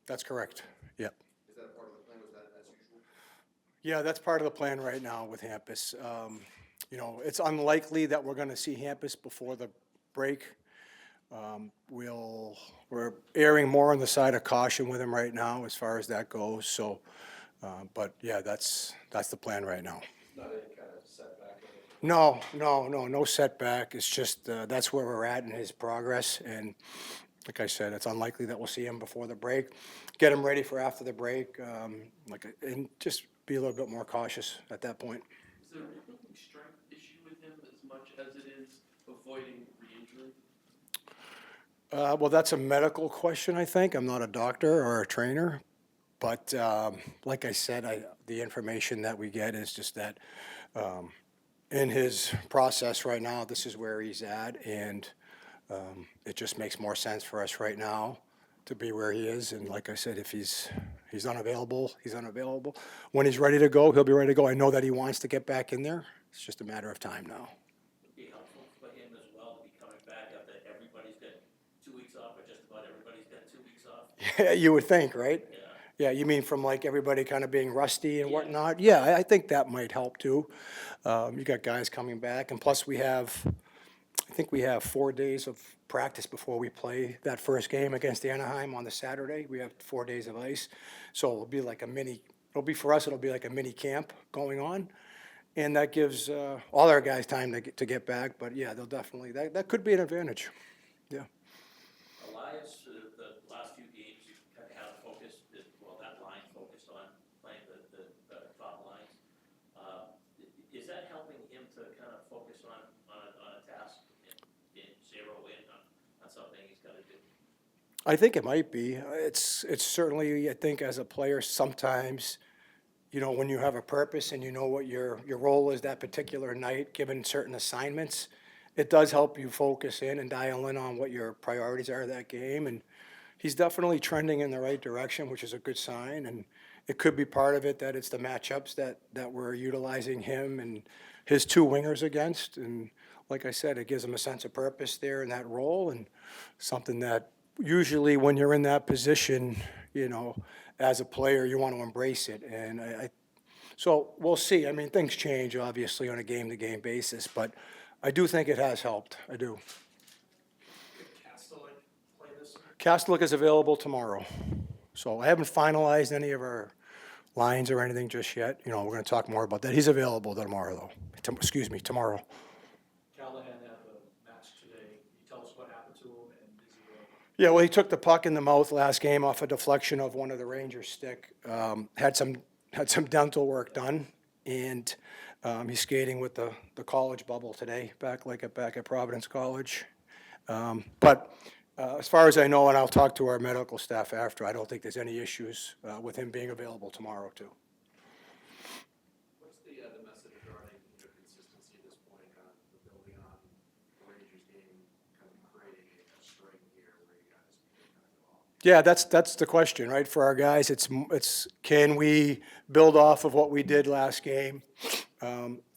That's correct. Yep. Is that a part of the plan? Was that as usual? Yeah, that's part of the plan right now with Hampus. It's unlikely that we're going to see Hampus before the break. We're erring more on the side of caution with him right now as far as that goes. So, but yeah, that's the plan right now. Not any kind of setback or anything? No setback. It's just that's where we're at in his progress. And like I said, it's unlikely that we'll see him before the break. Get him ready for after the break, and just be a little bit more cautious at that point. Is there a rebuilding strength issue with him as much as it is avoiding re-injury? Well, that's a medical question, I think. I'm not a doctor or a trainer. But like I said, the information that we get is just that in his process right now, this is where he's at. And it just makes more sense for us right now to be where he is. And like I said, if he's unavailable, he's unavailable. When he's ready to go, he'll be ready to go. I know that he wants to get back in there. It's just a matter of time now. Would be helpful for him as well to be coming back after everybody's got 2 weeks off, or just about everybody's got 2 weeks off. Yeah, you would think, right? Yeah. Yeah, you mean from like everybody kind of being rusty and Yeah. whatnot? Yeah, I think that might help too. You got guys coming back, and plus I think we have 4 days of practice before we play that first game against Anaheim on the Saturday. We have 4 days of ice, so for us, it'll be like a mini camp going on, and that gives all our guys time to get back. But yeah, they'll definitely that could be an advantage. Yeah. Elias, the last few games, you kind of had a focus, that line focused on playing the top lines. Is that helping him to kind of focus on a task and zero in on something he's got to do? I think it might be. It's certainly, I think, as a player, sometimes, when you have a purpose and you know what your role is that particular night, given certain assignments, it does help you focus in and dial in on what your priorities are that game. And he's definitely trending in the right direction, which is a good sign. And it could be part of it that it's the matchups that we're utilizing him and his two wingers against. And like I said, it gives him a sense of purpose there in that role, and something that usually when you're in that position, as a player, you want to embrace it. And so we'll see. I mean, things change obviously on a game-to-game basis, but I do think it has helped. I do. Could Castellic play this? Castellic is available tomorrow. So I haven't finalized any of our lines or anything just yet. We're going to talk more about that. He's available tomorrow, though. Tomorrow. Callahan had a match today. Can you tell us what happened to him, and is he available? Yeah, well, he took the puck in the mouth last game off a deflection of one of the Rangers' stick. Had some dental work done, and he's skating with the college bubble today, back at Providence College. But as far as I know, and I'll talk to our medical staff after, I don't think there's any issues with him being available tomorrow too. What's the message regarding your consistency at this point, kind of building on the Rangers game, kind of creating a string here where you guys can kind of go off? Yeah, that's the question, right? For our guys, it's can we build off of what we did last game,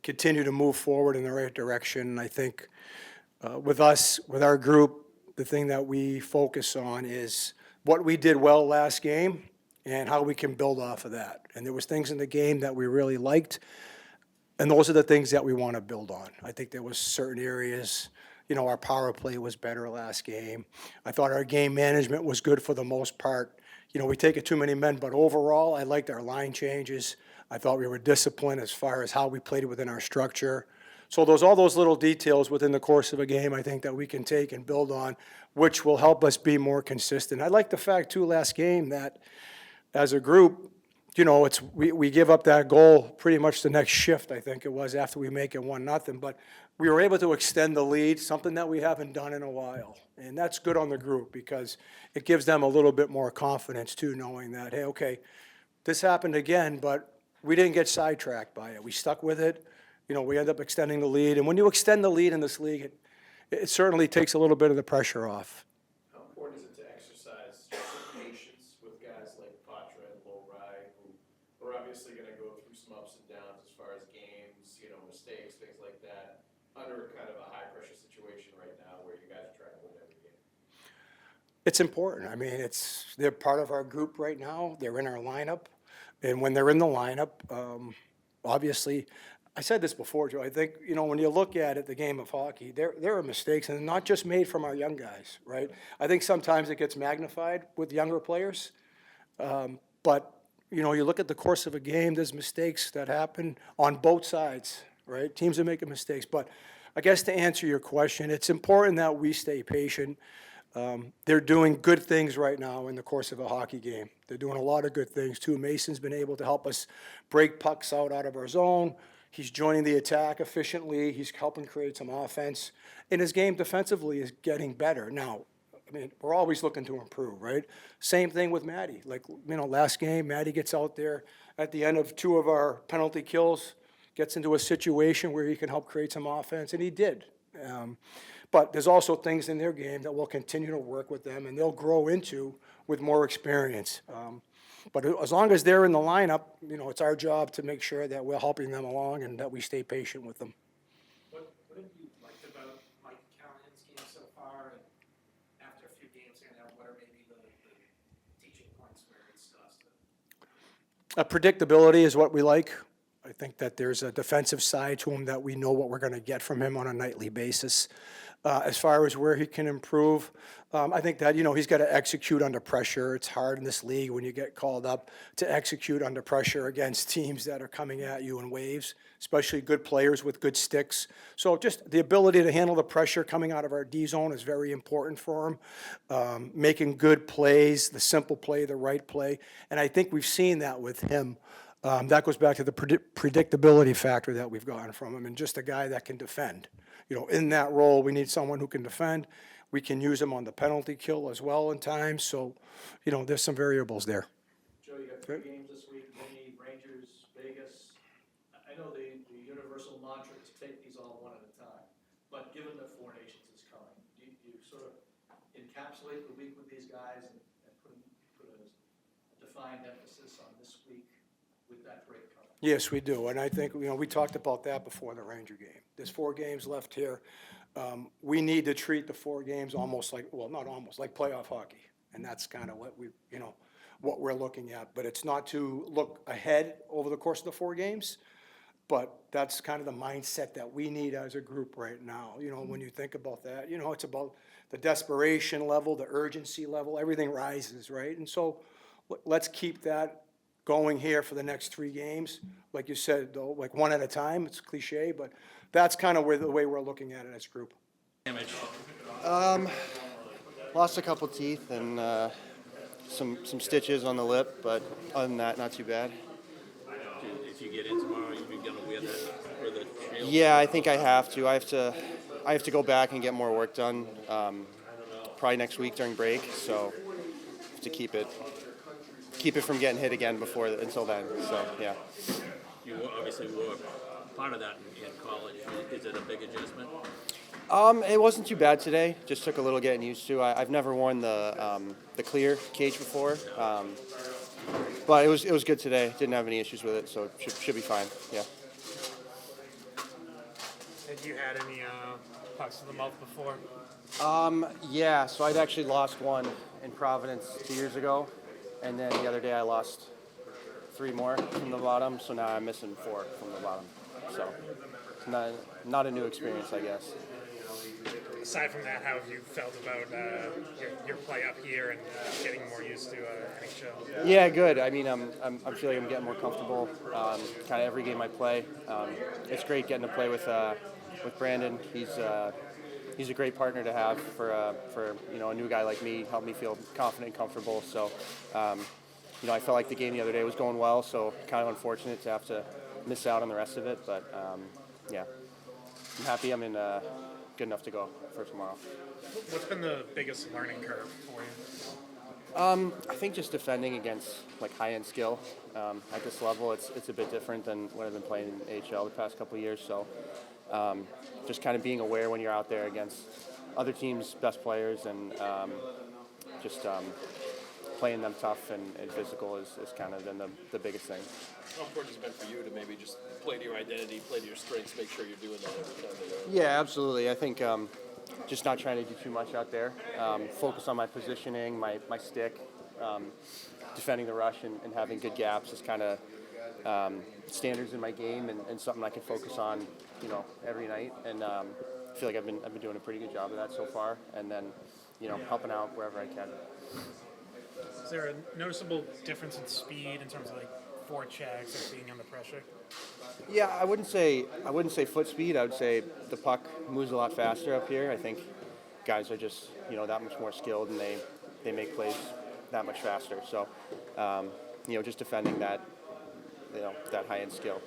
continue to move forward in the right direction? I think with our group, the thing that we focus on is what we did well last game and how we can build off of that. And there was things in the game that we really liked, and those are the things that we want to build on. I think there was certain areas, our power play was better last game. I thought our game management was good for the most part. We take it too many men, but overall, I liked our line changes. I thought we were disciplined as far as how we played within our structure. So all those little details within the course of a game, I think that we can take and build on, which will help us be more consistent. I like the fact too last game that as a group, we give up that goal pretty much the next shift, I think it was, after we make it 1-0. But we were able to extend the lead, something that we haven't done in a while. And that's good on the group because it gives them a little bit more confidence too, knowing that, hey, okay, this happened again, but we didn't get sidetracked by it. We stuck with it. We end up extending the lead. And when you extend the lead in this league, it certainly takes a little bit of the pressure off. How important is it to exercise patience with guys like Poitras and WIA, who are obviously going to go through some ups and downs as far as games, mistakes, things like that, under kind of a high-pressure situation right now where you guys are trying to win every game? It's important. I mean, they're part of our group right now. They're in our lineup. And when they're in the lineup, obviously, I said this before, Joe, I think, when you look at it, the game of hockey, there are mistakes, and not just made from our young guys, right? I think sometimes it gets magnified with younger players. But, you look at the course of a game, there's mistakes that happen on both sides, right? Teams are making mistakes. But I guess to answer your question, it's important that we stay patient. They're doing good things right now in the course of a hockey game. They're doing a lot of good things, too. Mason's been able to help us break pucks out of our zone. He's joining the attack efficiently. He's helping create some offense. And his game defensively is getting better. Now, I mean, we're always looking to improve, right? Same thing with Matty. Like, last game, Matty gets out there at the end of 2 of our penalty kills, gets into a situation where he can help create some offense, and he did. But there's also things in their game that we'll continue to work with them, and they'll grow into with more experience. But as long as they're in the lineup, it's our job to make sure that we're helping them along and that we stay patient with them. What have you liked about Mike Callahan's game so far? And after a few games, what are maybe the teaching points where it's discussed? Predictability is what we like. I think that there's a defensive side to him that we know what we're going to get from him on a nightly basis. As far as where he can improve, I think that, he's got to execute under pressure. It's hard in this league when you get called up to execute under pressure against teams that are coming at you in waves, especially good players with good sticks. So just the ability to handle the pressure coming out of our D zone is very important for him. Making good plays, the simple play, the right play. And I think we've seen that with him. That goes back to the predictability factor that we've gotten from him, and just a guy that can defend. In that role, we need someone who can defend. We can use him on the penalty kill as well in times. So, there's some variables there. Joe, you got 3 games this week, Vinny, Rangers, Vegas. I know the universal mantra is take these all one at a time, but given that 4 Nations is coming, do you sort of encapsulate the week with these guys and put a defined emphasis on this week with that break coming? Yes, we do. And I think, we talked about that before the Ranger game. There's 4 games left here. We need to treat the 4 games almost like, well, not almost, like playoff hockey. And that's kind of what what we're looking at. But it's not to look ahead over the course of the 4 games, but that's kind of the mindset that we need as a group right now. When you think about that, it's about the desperation level, the urgency level, everything rises, right? And so let's keep that going here for the next 3 games. Like you said, though, like one at a time. It's cliche, but that's kind of the way we're looking at it as a group. Lost a couple teeth and some stitches on the lip, but other than that, not too bad. If you get in tomorrow, you're gonna wear the shield? Yeah, I think I have to. I have to go back and get more work done. Probably next week during break. So to keep it from getting hit again until then. So yeah. You obviously were part of that in college. Is it a big adjustment? It wasn't too bad today. Just took a little getting used to. I've never worn the clear cage before, but it was good today. Didn't have any issues with it, so it should be fine. Yeah. Had you had any pucks to the mouth before? Yeah. So I'd actually lost one in Providence 2 years ago, and then the other day I lost 3 more from the bottom. So now I'm missing 4 from the bottom. So not a new experience, I guess. Aside from that, how have you felt about your play up here and getting more used to NHL? Yeah, good. I mean, I'm feeling I'm getting more comfortable. Kind of every game I play, it's great getting to play with Brandon. He's a great partner to have for a new guy like me. Help me feel confident and comfortable. So, I felt like the game the other day was going well. So kind of unfortunate to have to miss out on the rest of it. But yeah, I'm happy I'm in good enough to go for tomorrow. What's been the biggest learning curve for you? I think just defending against like high-end skill at this level, it's a bit different than what I've been playing in AHL the past couple of years. So just kind of being aware when you're out there against other teams' best players and just playing them tough and physical is kind of been the biggest thing. How important has it been for you to maybe just play to your identity, play to your strengths, make sure you're doing that every time? Yeah, absolutely. I think just not trying to do too much out there. Focus on my positioning, my stick, defending the rush, and having good gaps is kind of standards in my game, and something I can focus on, every night. And I feel like I've been doing a pretty good job of that so far. And then, helping out wherever I can. Is there a noticeable difference in speed in terms of like forechecks or being under pressure? Yeah, I wouldn't say foot speed. I would say the puck moves a lot faster up here. I think guys are just that much more skilled, and they make plays that much faster. So just defending that that high end skill.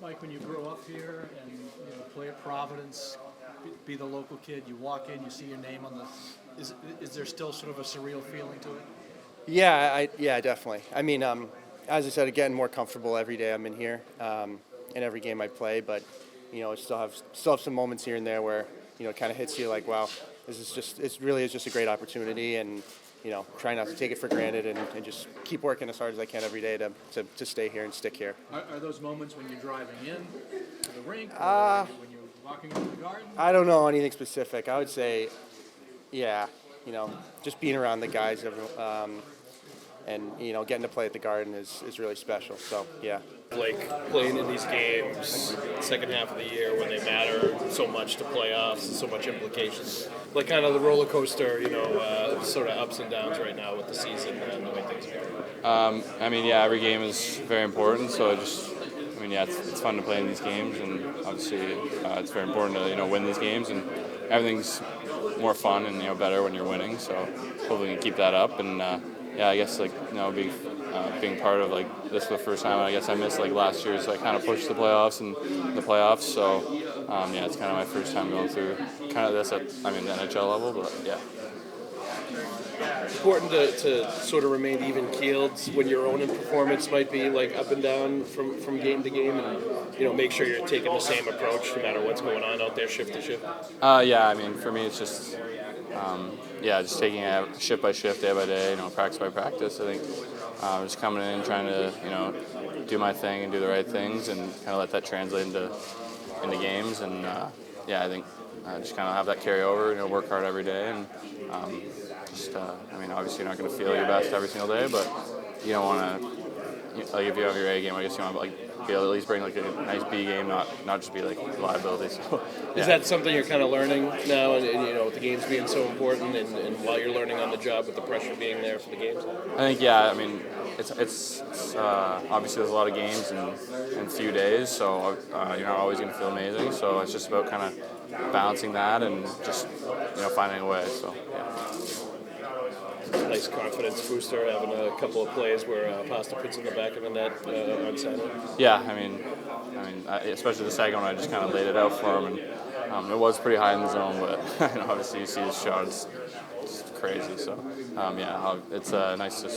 Mike, when you grow up here and play at Providence, be the local kid, you walk in, you see your name on the. Is there still sort of a surreal feeling to it? Yeah, definitely. I mean, as I said, getting more comfortable every day I'm in here, in every game I play. But I still have some moments here and there where it kind of hits you like, wow, it really is just a great opportunity, and try not to take it for granted, and just keep working as hard as I can every day to stay here and stick here. Are those moments when you're driving in to the rink, or when you're walking into the garden? I don't know anything specific. I would say, yeah, just being around the guys, and getting to play at the Garden is really special. So yeah. Like playing in these games, second half of the year when they matter so much to playoffs and so much implications. Like kind of the roller coaster, sort of ups and downs right now with the season and the way things are going. Every game is very important. So it's fun to play in these games, and obviously it's very important to win these games, and everything's more fun and better when you're winning. So hopefully we can keep that up, and I guess being part of this for the first time. I guess I missed last year, so I kind of pushed the playoffs and the playoffs. So it's kind of my first time going through kind of this at the NHL level, but yeah. Important to sort of remain even keeled when your own performance might be up and down from game to game, and make sure you're taking the same approach no matter what's going on out there, shift to shift. For me it's just just taking it shift by shift, day by day, practice by practice. I think just coming in, trying to do my thing and do the right things, and kind of let that translate into games. And I think just kind of have that carry over, work hard every day, and obviously you're not going to feel your best every single day, but you don't want to, if you have your A game, I guess you want to be able to at least bring a nice B game, not just be liability. So, yeah. Is that something you're kind of learning now, and with the games being so important, and while you're learning on the job with the pressure being there for the games? I think it's obviously there's a lot of games in a few days, so you're not always going to feel amazing. So it's just about kind of balancing that and just finding a way. So yeah. Nice confidence booster, having a couple of plays where Pasta puts in the back of the net on Saturday. Yeah, especially the second one, I just kind of laid it out for him, and it was pretty high in the zone, but obviously you see his shot, it's crazy. So it's nice to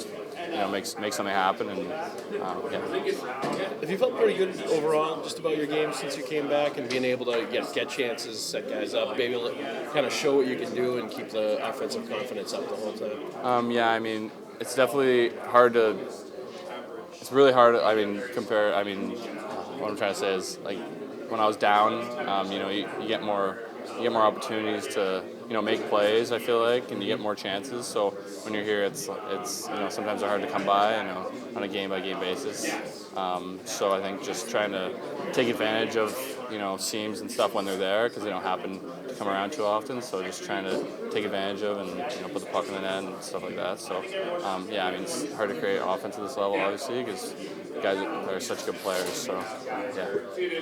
make something happen, and Have you felt pretty good overall just about your game since you came back, and being able to get chances, set guys up, maybe kind of show what you can do and keep the offensive confidence up the whole time? It's definitely hard to. It's really hard. Compare. What I'm trying to say is when I was down, you get more opportunities to make plays. I feel like, and you get more chances. So when you're here, it's sometimes they're hard to come by, on a game by game basis. So I think just trying to take advantage of seams and stuff when they're there, because they don't happen to come around too often. So just trying to take advantage of and put the puck in the net and stuff like that. So it's hard to create offense at this level, obviously, because guys are such good players. So yeah.